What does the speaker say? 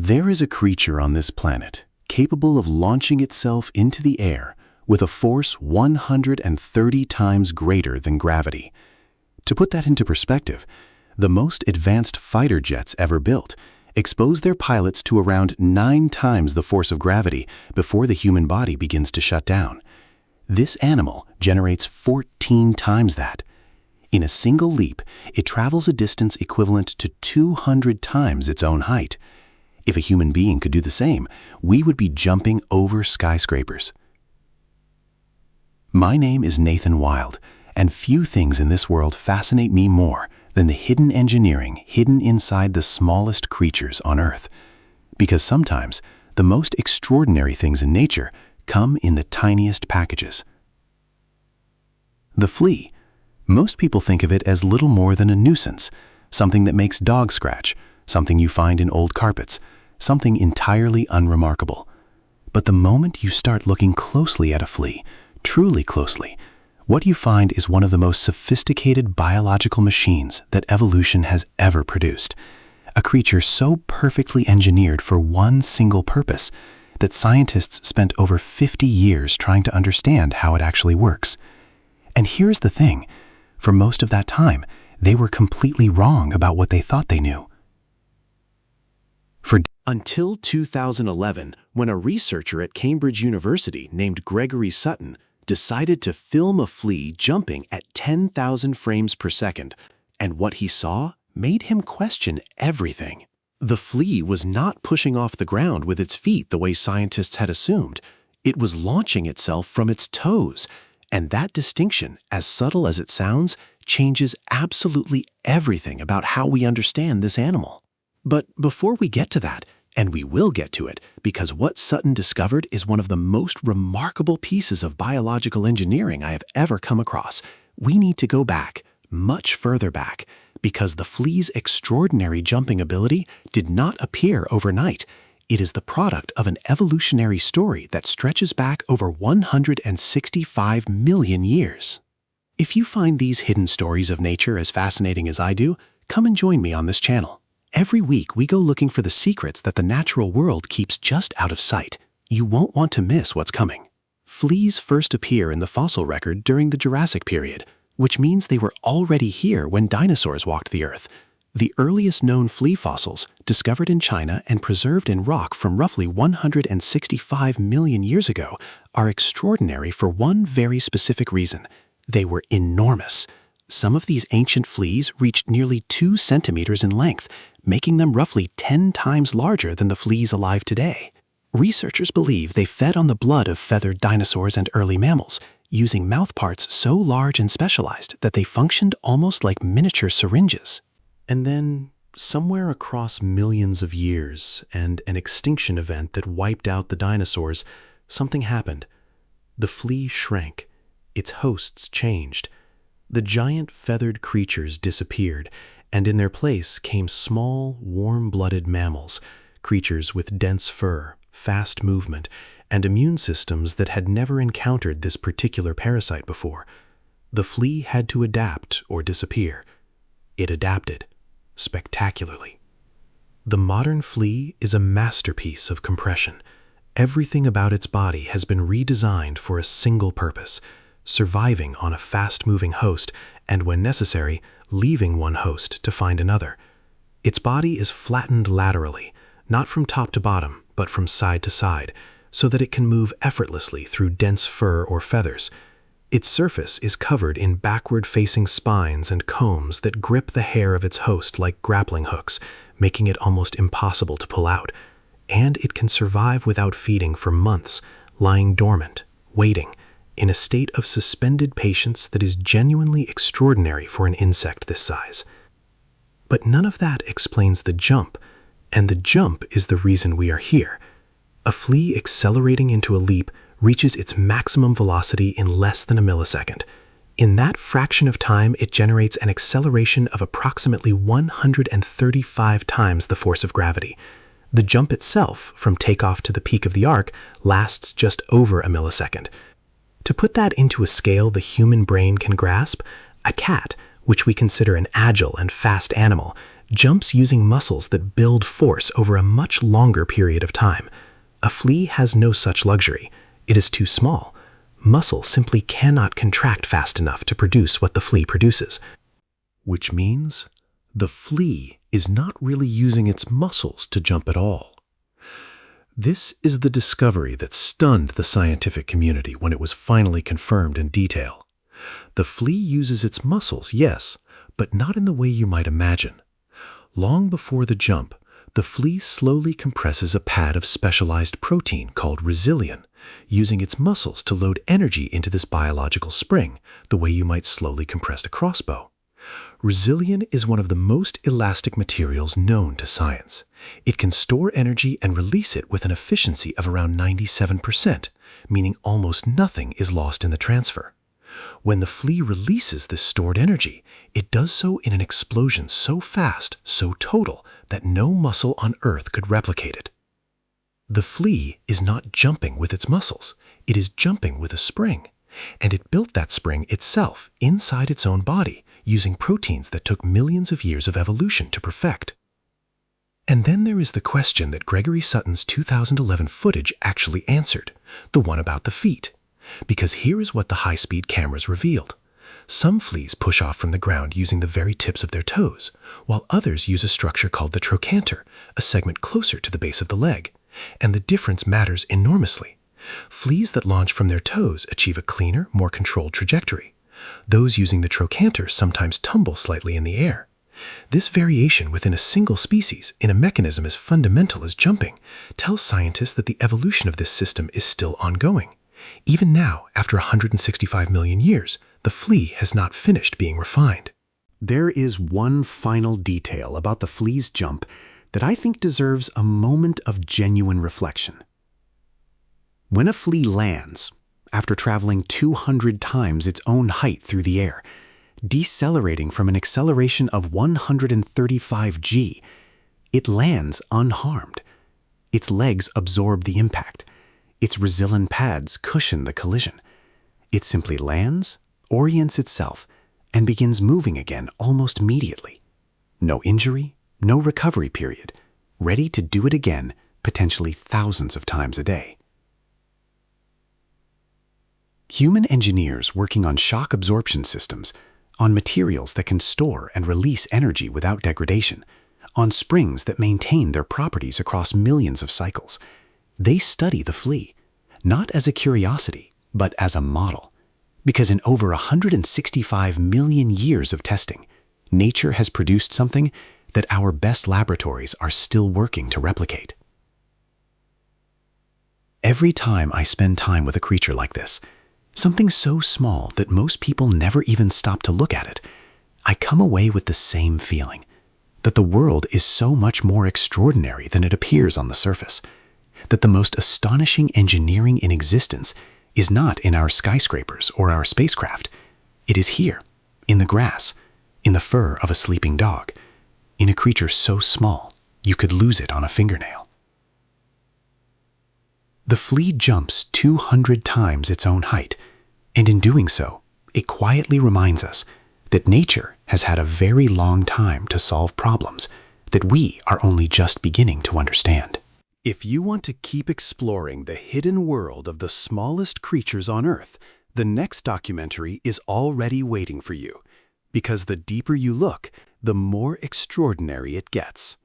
There is a creature on this planet capable of launching itself into the air with a force 130 times greater than gravity. To put that into perspective, the most advanced fighter jets ever built expose their pilots to around 9 times the force of gravity before the human body begins to shut down. This animal generates 14 times that. In a single leap, it travels a distance equivalent to 200 times its own height. If a human being could do the same, we would be jumping over skyscrapers. My name is Nathan Wild, and few things in this world fascinate me more than the hidden engineering hidden inside the smallest creatures on Earth. Because sometimes, the most extraordinary things in nature come in the tiniest packages. The flea. Most people think of it as little more than a nuisance, something that makes dogs scratch, something you find in old carpets, something entirely unremarkable. But the moment you start looking closely at a flea, truly closely, what you find is one of the most sophisticated biological machines that evolution has ever produced. A creature so perfectly engineered for one single purpose that scientists spent over 50 years trying to understand how it actually works. And here's the thing, for most of that time, they were completely wrong about what they thought they knew. Until 2011, when a researcher at Cambridge University named Gregory Sutton decided to film a flea jumping at 10,000 frames per second, and what he saw made him question everything. The flea was not pushing off the ground with its feet the way scientists had assumed. It was launching itself from its toes, and that distinction, as subtle as it sounds, changes absolutely everything about how we understand this animal. But before we get to that, and we will get to it, because what Sutton discovered is one of the most remarkable pieces of biological engineering I have ever come across, we need to go back, much further back, because the flea's extraordinary jumping ability did not appear overnight. It is the product of an evolutionary story that stretches back over 165 million years. If you find these hidden stories of nature as fascinating as I do, come and join me on this channel. Every week, we go looking for the secrets that the natural world keeps just out of sight. You won't want to miss what's coming. Fleas first appear in the fossil record during the Jurassic period, which means they were already here when dinosaurs walked the Earth. The earliest known flea fossils, discovered in China and preserved in rock from roughly 165 million years ago, are extraordinary for one very specific reason. They were enormous. Some of these ancient fleas reached nearly 2 centimeters in length, making them roughly 10 times larger than the fleas alive today. Researchers believe they fed on the blood of feathered dinosaurs and early mammals, using mouthparts so large and specialized that they functioned almost like miniature syringes. And then, somewhere across millions of years and an extinction event that wiped out the dinosaurs, something happened. The flea shrank. Its hosts changed. The giant feathered creatures disappeared, and in their place came small, warm-blooded mammals, creatures with dense fur, fast movement, and immune systems that had never encountered this particular parasite before. The flea had to adapt or disappear. It adapted, spectacularly. The modern flea is a masterpiece of compression. Everything about its body has been redesigned for a single purpose: surviving on a fast-moving host, and when necessary, leaving one host to find another. Its body is flattened laterally, not from top to bottom, but from side to side, so that it can move effortlessly through dense fur or feathers. Its surface is covered in backward-facing spines and combs that grip the hair of its host like grappling hooks, making it almost impossible to pull out. And it can survive without feeding for months, lying dormant, waiting, in a state of suspended patience that is genuinely extraordinary for an insect this size. But none of that explains the jump, and the jump is the reason we are here. A flea accelerating into a leap reaches its maximum velocity in less than a millisecond. In that fraction of time, it generates an acceleration of approximately 135 times the force of gravity. The jump itself, from takeoff to the peak of the arc, lasts just over a millisecond. To put that into a scale the human brain can grasp, a cat, which we consider an agile and fast animal, jumps using muscles that build force over a much longer period of time. A flea has no such luxury. It is too small. Muscle simply cannot contract fast enough to produce what the flea produces. Which means the flea is not really using its muscles to jump at all. This is the discovery that stunned the scientific community when it was finally confirmed in detail. The flea uses its muscles, yes, but not in the way you might imagine. Long before the jump, the flea slowly compresses a pad of specialized protein called resilient, using its muscles to load energy into this biological spring, the way you might slowly compress a crossbow. Resilient is one of the most elastic materials known to science. It can store energy and release it with an efficiency of around 97%, meaning almost nothing is lost in the transfer. When the flea releases this stored energy, it does so in an explosion so fast, so total, that no muscle on Earth could replicate it. The flea is not jumping with its muscles, it is jumping with a spring. And it built that spring itself inside its own body, using proteins that took millions of years of evolution to perfect. And then there is the question that Gregory Sutton's 2011 footage actually answered, the one about the feet. Because here is what the high-speed cameras revealed. Some fleas push off from the ground using the very tips of their toes, while others use a structure called the trochanter, a segment closer to the base of the leg. And the difference matters enormously. Fleas that launch from their toes achieve a cleaner, more controlled trajectory. Those using the trochanter sometimes tumble slightly in the air. This variation within a single species, in a mechanism as fundamental as jumping, tells scientists that the evolution of this system is still ongoing. Even now, after 165 million years, the flea has not finished being refined. There is one final detail about the flea's jump that I think deserves a moment of genuine reflection. When a flea lands, after traveling 200 times its own height through the air, decelerating from an acceleration of 135 g, it lands unharmed. Its legs absorb the impact. Its resilient pads cushion the collision. It simply lands, orients itself, and begins moving again almost immediately. No injury, no recovery period, ready to do it again, potentially thousands of times a day. Human engineers working on shock absorption systems, on materials that can store and release energy without degradation, on springs that maintain their properties across millions of cycles. They study the flea, not as a curiosity, but as a model. Because in over 165 million years of testing, nature has produced something that our best laboratories are still working to replicate. Every time I spend time with a creature like this, something so small that most people never even stop to look at it, I come away with the same feeling, that the world is so much more extraordinary than it appears on the surface, that the most astonishing engineering in existence is not in our skyscrapers or our spacecraft. It is here, in the grass, in the fur of a sleeping dog, in a creature so small you could lose it on a fingernail. The flea jumps 200 times its own height, and in doing so, it quietly reminds us that nature has had a very long time to solve problems that we are only just beginning to understand. If you want to keep exploring the hidden world of the smallest creatures on Earth, the next documentary is already waiting for you, because the deeper you look, the more extraordinary it gets.